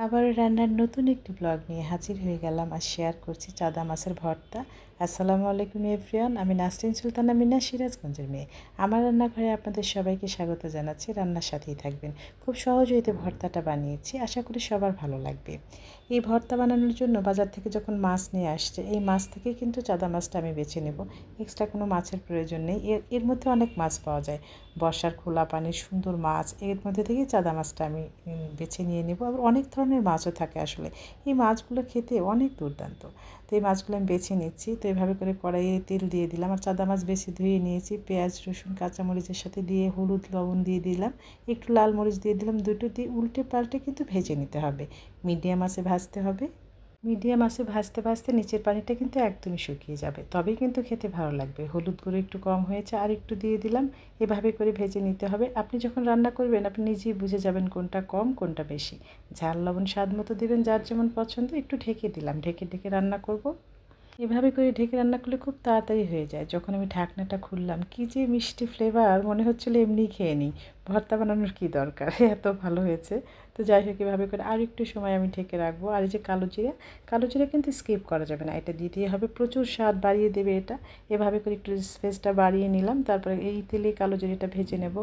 আবার রান্নার নতুন একটি ব্লগ নিয়ে হাজির হয়ে গেলাম আর শেয়ার করছি চাদা মাছের ভর্তা। আসসালামু আলাইকুম এভরিওয়ান, আমি নাসরিন সুলতানা মিনা, সিরাজগঞ্জের মেয়ে। আমার রান্নাঘরে আপনাদের সবাইকে স্বাগত জানাচ্ছি। রান্নার সাথেই থাকবেন। খুব সহজ হইতে ভর্তাটা বানিয়েছি, আশা করি সবার ভালো লাগবে। এই ভর্তা বানানোর জন্য বাজার থেকে যখন মাছ নিয়ে আসছে, এই মাছ থেকে কিন্তু চাদা মাছটা আমি বেছে নেব। এক্সট্রা কোনো মাছের প্রয়োজন নেই। এর মধ্যে অনেক মাছ পাওয়া যায়, বর্ষার খোলা পানির সুন্দর মাছ। এর মধ্যে থেকে চাদা মাছটা আমি বেছে নিয়ে নেব। আবার অনেক ধরনের মাছও থাকে আসলে, এই মাছগুলো খেতে অনেক দুর্দান্ত। তো এই মাছগুলো আমি বেছে নিচ্ছি। তো এইভাবে করে কড়াইয়ে তেল দিয়ে দিলাম, আর চাদা মাছ বেছে ধুয়ে নিয়েছি। পেঁয়াজ রসুন কাঁচামরিচের সাথে দিয়ে হলুদ লবণ দিয়ে দিলাম, একটু লাল মরিচ দিয়ে দিলাম। দুটো দিয়ে উল্টে পাল্টে কিন্তু ভেজে নিতে হবে, মিডিয়াম আঁচে ভাজতে হবে। মিডিয়াম আঁচে ভাজতে ভাজতে নিচের পানিটা কিন্তু একদমই শুকিয়ে যাবে, তবেই কিন্তু খেতে ভালো লাগবে। হলুদ গুঁড়ো একটু কম হয়েছে, আর একটু দিয়ে দিলাম। এভাবে করে ভেজে নিতে হবে। আপনি যখন রান্না করবেন আপনি নিজেই বুঝে যাবেন কোনটা কম কোনটা বেশি। ঝাল লবণ স্বাদ মতো দেবেন, যার যেমন পছন্দ। একটু ঢেকে দিলাম, ঢেকে ঢেকে রান্না করব। এভাবে করে ঢেকে রান্না করলে খুব তাড়াতাড়ি হয়ে যায়। যখন আমি ঢাকনাটা খুললাম, কী যে মিষ্টি ফ্লেভার, মনে হচ্ছিলো এমনিই খেয়ে নিই, ভর্তা বানানোর কী দরকার, এত ভালো হয়েছে। তো যাই হোক, এভাবে করে আর একটু সময় আমি ঢেকে রাখবো। আর এই যে কালো জিরা, কালো জিরা কিন্তু স্কিপ করা যাবে না, এটা দিতেই হবে, প্রচুর স্বাদ বাড়িয়ে দেবে এটা। এভাবে করে একটু স্পেসটা বাড়িয়ে নিলাম। তারপরে এই তেলে কালো জিরাটা ভেজে নেব।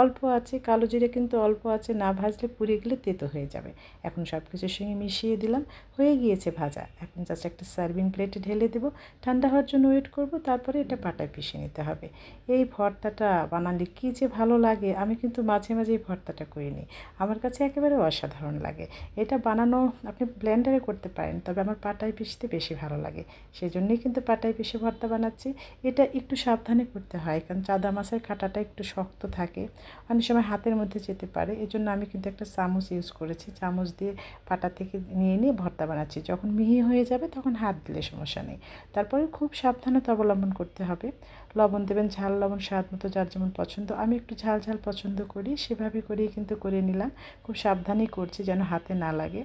অল্প আছে কালো জিরা, কিন্তু অল্প আছে, না ভাজলে পুড়ে গেলে তেতো হয়ে যাবে। এখন সব কিছুর সঙ্গে মিশিয়ে দিলাম, হয়ে গিয়েছে ভাজা। এখন জাস্ট একটা সার্ভিং প্লেটে ঢেলে দেবো, ঠান্ডা হওয়ার জন্য ওয়েট করব। তারপরে এটা পাটায় পিষে নিতে হবে। এই ভর্তাটা বানালে কী যে ভালো লাগে, আমি কিন্তু মাঝে মাঝে এই ভর্তাটা করে নিই, আমার কাছে একেবারে অসাধারণ লাগে। এটা বানানো আপনি ব্লেন্ডারে করতে পারেন, তবে আমার পাটায় পিষতে বেশি ভালো লাগে, সেই জন্যই কিন্তু পাটায় পিষে ভর্তা বানাচ্ছি। এটা একটু সাবধানে করতে হয়, কারণ চাদা মাছের কাঁটাটা একটু শক্ত থাকে, অনেক সময় হাতের মধ্যে যেতে পারে। এই জন্য আমি কিন্তু একটা চামচ ইউজ করেছি, চামচ দিয়ে পাটা থেকে নিয়ে নিয়ে ভর্তা বানাচ্ছি। যখন মিহি হয়ে যাবে তখন হাত দিলে সমস্যা নেই। তারপরে খুব সাবধানতা অবলম্বন করতে হবে। লবণ দেবেন, ঝাল লবণ স্বাদ মতো, যার যেমন পছন্দ। আমি একটু ঝাল ঝাল পছন্দ করি, সেভাবে করেই কিন্তু করে নিলাম। খুব সাবধানেই করছি যেন হাতে না লাগে।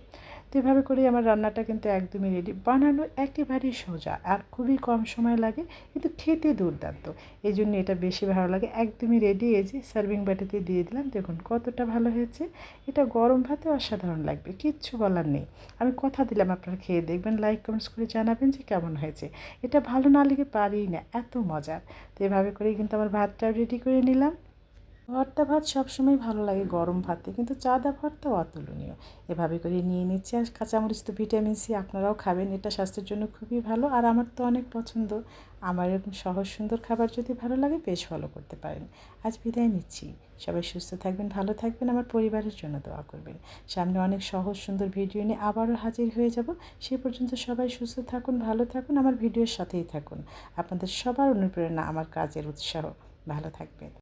তো এভাবে করেই আমার রান্নাটা কিন্তু একদমই রেডি। বানানো একেবারেই সোজা, আর খুবই কম সময় লাগে, কিন্তু খেতে দুর্দান্ত। এই জন্য এটা বেশি ভালো লাগে। একদমই রেডি। এই যে সার্ভিং বাটিতে দিয়ে দিলাম, দেখুন কতটা ভালো হয়েছে। এটা গরম ভাতে অসাধারণ লাগবে, কিচ্ছু বলার নেই। আমি কথা দিলাম, আপনারা খেয়ে দেখবেন, লাইক কমেন্টস করে জানাবেন যে কেমন হয়েছে। এটা ভালো না লেগে পারেই না, এত মজার। তো এভাবে করেই কিন্তু আমার ভাতটাও রেডি করে নিলাম। ভর্তা ভাত সবসময় ভালো লাগে গরম ভাতে, কিন্তু চাদা ভর্তাও অতুলনীয়। এভাবে করে নিয়ে নিচ্ছি। আর কাঁচামরিচ তো ভিটামিন সি, আপনারাও খাবেন, এটা স্বাস্থ্যের জন্য খুবই ভালো। আর আমার তো অনেক পছন্দ। আমার এরকম সহজ সুন্দর খাবার যদি ভালো লাগে, বেশ ফলো করতে পারেন। আজ বিদায় নিচ্ছি। সবাই সুস্থ থাকবেন, ভালো থাকবেন, আমার পরিবারের জন্য দোয়া করবেন। সামনে অনেক সহজ সুন্দর ভিডিও নিয়ে আবারও হাজির হয়ে যাব। সে পর্যন্ত সবাই সুস্থ থাকুন, ভালো থাকুন, আমার ভিডিওর সাথেই থাকুন। আপনাদের সবার অনুপ্রেরণা আমার কাজের উৎসাহ। ভালো থাকবেন।